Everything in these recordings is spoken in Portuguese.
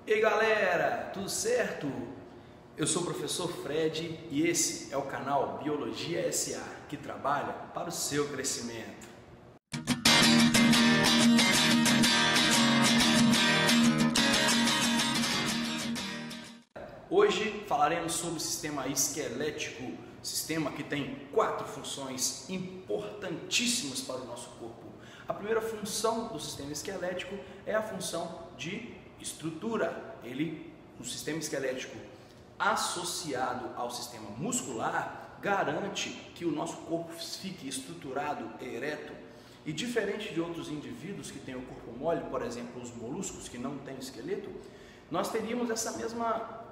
E aí galera, tudo certo? Eu sou o professor Fred e esse é o canal Biologia SA, que trabalha para o seu crescimento. Hoje falaremos sobre o sistema esquelético, sistema que tem 4 funções importantíssimas para o nosso corpo. A primeira função do sistema esquelético é a função de estrutura. O sistema esquelético associado ao sistema muscular garante que o nosso corpo fique estruturado, ereto, e diferente de outros indivíduos que têm o corpo mole, por exemplo, os moluscos que não têm esqueleto, nós teríamos essa mesma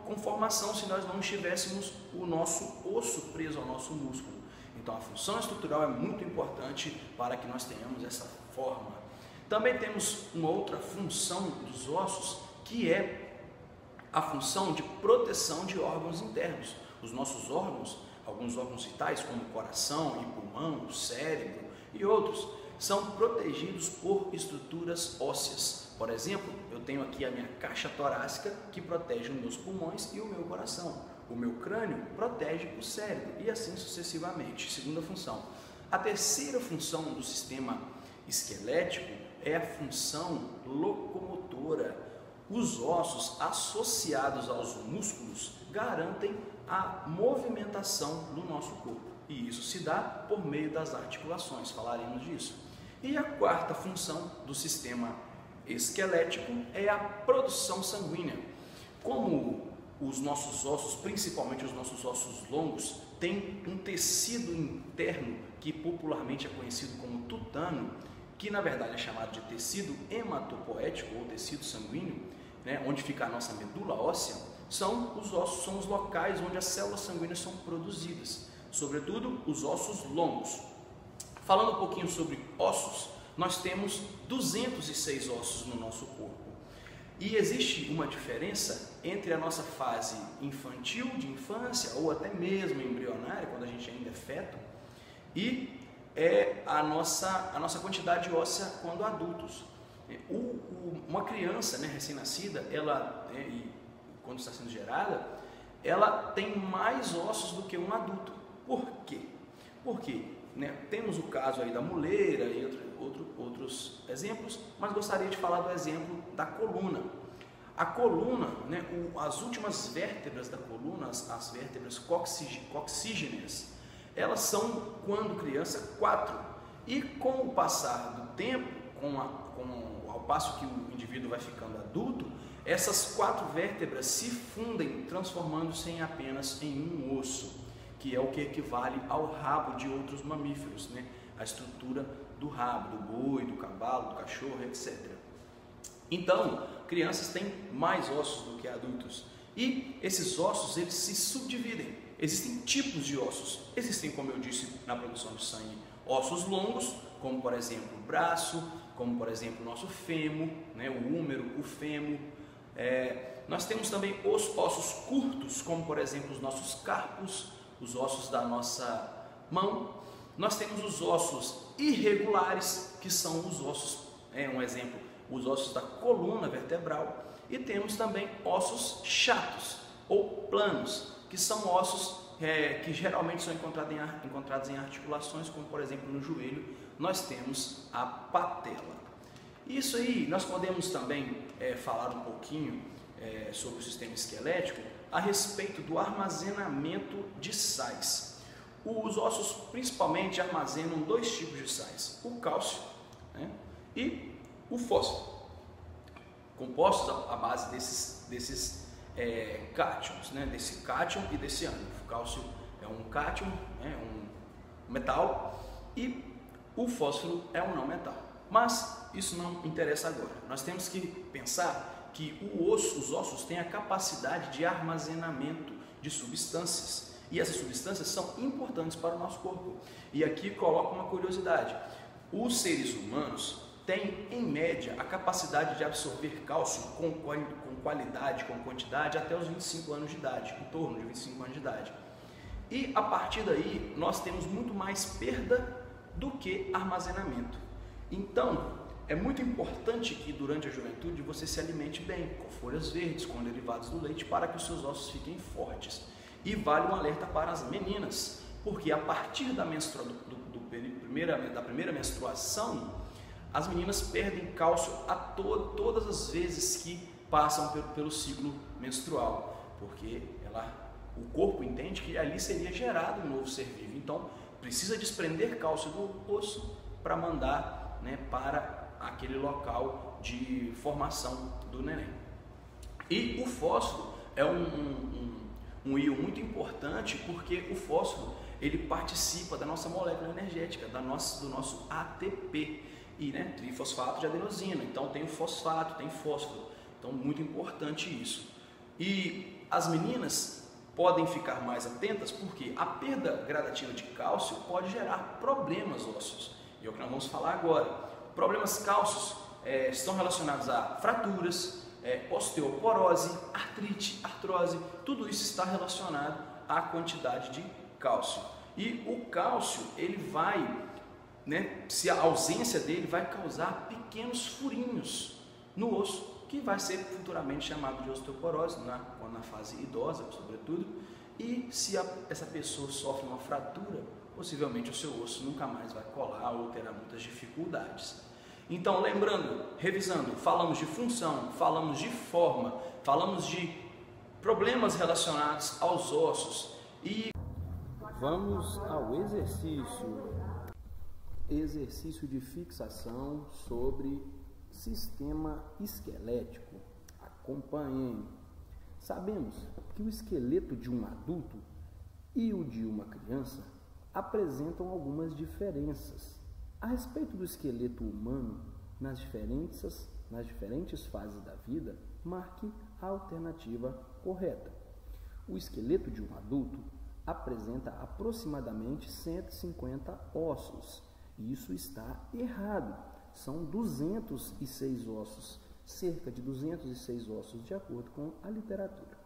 conformação se nós não tivéssemos o nosso osso preso ao nosso músculo. Então a função estrutural é muito importante para que nós tenhamos essa forma. Também temos uma outra função dos ossos, que é a função de proteção de órgãos internos. Os nossos órgãos, alguns órgãos vitais como o coração e pulmão, o cérebro e outros, são protegidos por estruturas ósseas. Por exemplo, eu tenho aqui a minha caixa torácica que protege os meus pulmões e o meu coração. O meu crânio protege o cérebro e assim sucessivamente. Segunda função. A terceira função do sistema esquelético é a função locomotora. Os ossos associados aos músculos garantem a movimentação do nosso corpo e isso se dá por meio das articulações, falaremos disso. E a quarta função do sistema esquelético é a produção sanguínea. Como os nossos ossos, principalmente os nossos ossos longos, têm um tecido interno que popularmente é conhecido como tutano, que na verdade é chamado de tecido hematopoético ou tecido sanguíneo, né, onde fica a nossa medula óssea, são os ossos, são os locais onde as células sanguíneas são produzidas, sobretudo os ossos longos. Falando um pouquinho sobre ossos, nós temos 206 ossos no nosso corpo. E existe uma diferença entre a nossa fase infantil, de infância, ou até mesmo embrionária, quando a gente ainda é feto, e a nossa quantidade óssea quando adultos. Uma criança, né, recém-nascida, quando está sendo gerada, ela tem mais ossos do que um adulto. Por quê? Porque temos o caso aí da muleira e outros exemplos, mas gostaria de falar do exemplo da coluna. A coluna, as últimas vértebras da coluna, as vértebras coxígenes, elas são, quando criança, 4. E com o passar do tempo, ao passo que o indivíduo vai ficando adulto, essas 4 vértebras se fundem, transformando-se apenas em um osso, que é o que equivale ao rabo de outros mamíferos, a estrutura do rabo, do boi, do cavalo, do cachorro, etc. Então, crianças têm mais ossos do que adultos. E esses ossos, eles se subdividem. Existem tipos de ossos. Existem, como eu disse, na produção de sangue, ossos longos, como por exemplo o braço, como por exemplo o nosso fêmur, o húmero, o fêmur. Nós temos também os ossos curtos, como por exemplo os nossos carpos, os ossos da nossa mão. Nós temos os ossos irregulares, que são os ossos, um exemplo, os ossos da coluna vertebral. E temos também ossos chatos ou planos, que são ossos que geralmente são encontrados em articulações, como por exemplo no joelho, nós temos a patela. Isso aí, nós podemos também falar um pouquinho sobre o sistema esquelético a respeito do armazenamento de sais. Os ossos principalmente armazenam 2 tipos de sais, o cálcio e o fósforo, compostos à base desses cátions, desse cátion e desse ânion. O cálcio é um cátion, um metal, e o fósforo é um não metal. Mas isso não interessa agora. Nós temos que pensar que os ossos têm a capacidade de armazenamento de substâncias, e essas substâncias são importantes para o nosso corpo. E aqui coloco uma curiosidade: os seres humanos têm, em média, a capacidade de absorver cálcio com qualidade, com quantidade, até os 25 anos de idade, em torno de 25 anos de idade. E a partir daí, nós temos muito mais perda do que armazenamento. Então, é muito importante que durante a juventude você se alimente bem, com folhas verdes, com derivados do leite, para que os seus ossos fiquem fortes. E vale um alerta para as meninas, porque a partir da primeira menstruação, as meninas perdem cálcio todas as vezes que passam pelo ciclo menstrual, porque o corpo entende que ali seria gerado um novo ser vivo, então precisa desprender cálcio do osso para mandar, né, para aquele local de formação do neném. E o fósforo é um íon muito importante, porque o fósforo ele participa da nossa molécula energética, do nosso ATP, e, né, trifosfato de adenosina. Então tem o fosfato, tem fósforo, então muito importante isso. E as meninas podem ficar mais atentas porque a perda gradativa de cálcio pode gerar problemas ósseos, e é o que nós vamos falar agora. Problemas cálcios estão relacionados a fraturas, osteoporose, artrite, artrose, tudo isso está relacionado à quantidade de cálcio. E o cálcio, ele vai, né, se a ausência dele vai causar pequenos furinhos no osso, que vai ser futuramente chamado de osteoporose, na fase idosa, sobretudo. E se essa pessoa sofre uma fratura, possivelmente o seu osso nunca mais vai colar ou terá muitas dificuldades. Então, lembrando, revisando, falamos de função, falamos de forma, falamos de problemas relacionados aos ossos e vamos ao exercício de fixação sobre sistema esquelético. Acompanhem. Sabemos que o esqueleto de um adulto e o de uma criança apresentam algumas diferenças. A respeito do esqueleto humano, nas diferentes fases da vida, marque a alternativa correta. O esqueleto de um adulto apresenta aproximadamente 150 ossos. Isso está errado. São 206 ossos, cerca de 206 ossos, de acordo com a literatura.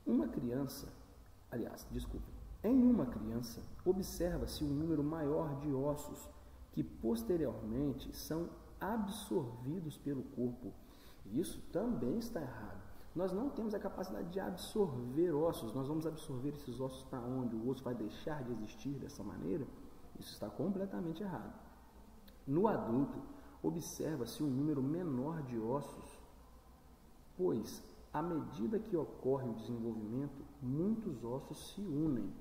Em uma criança, observa-se um número maior de ossos que posteriormente são absorvidos pelo corpo. Isso também está errado. Nós não temos a capacidade de absorver ossos. Nós vamos absorver esses ossos para onde? O osso vai deixar de existir dessa maneira? Isso está completamente errado. No adulto, observa-se um número menor de ossos, pois, à medida que ocorre o desenvolvimento, muitos ossos se unem.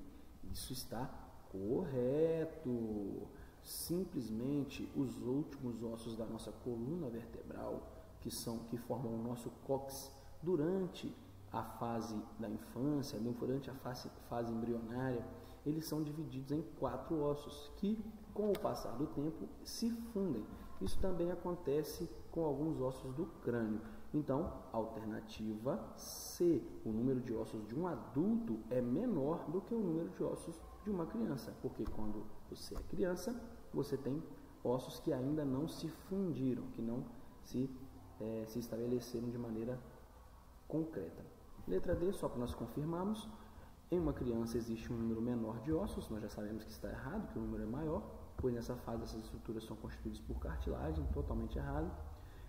Isso está correto. Simplesmente os últimos ossos da nossa coluna vertebral, que formam o nosso cóccix, durante a fase da infância, durante a fase embrionária, eles são divididos em 4 ossos que, com o passar do tempo, se fundem. Isso também acontece com alguns ossos do crânio. Então, alternativa C, o número de ossos de um adulto é menor do que o número de ossos de uma criança, porque quando você é criança, você tem ossos que ainda não se fundiram, que não se estabeleceram de maneira concreta. Letra D, só para nós confirmarmos, em uma criança existe um número menor de ossos, nós já sabemos que está errado, que o número é maior, pois nessa fase essas estruturas são constituídas por cartilagem, totalmente errado.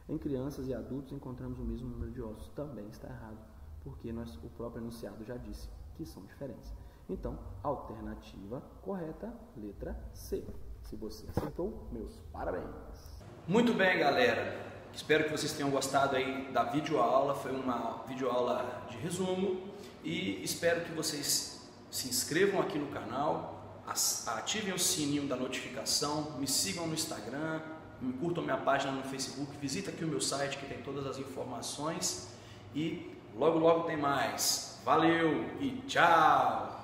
Em crianças e adultos encontramos o mesmo número de ossos, também está errado, porque o próprio enunciado já disse que são diferentes. Então, alternativa correta, letra C. Se você acertou, meus parabéns! Muito bem, galera! Espero que vocês tenham gostado aí da videoaula. Foi uma videoaula de resumo e espero que vocês se inscrevam aqui no canal, ativem o sininho da notificação, me sigam no Instagram, me curtam minha página no Facebook, visita aqui o meu site que tem todas as informações e logo logo tem mais. Valeu e tchau!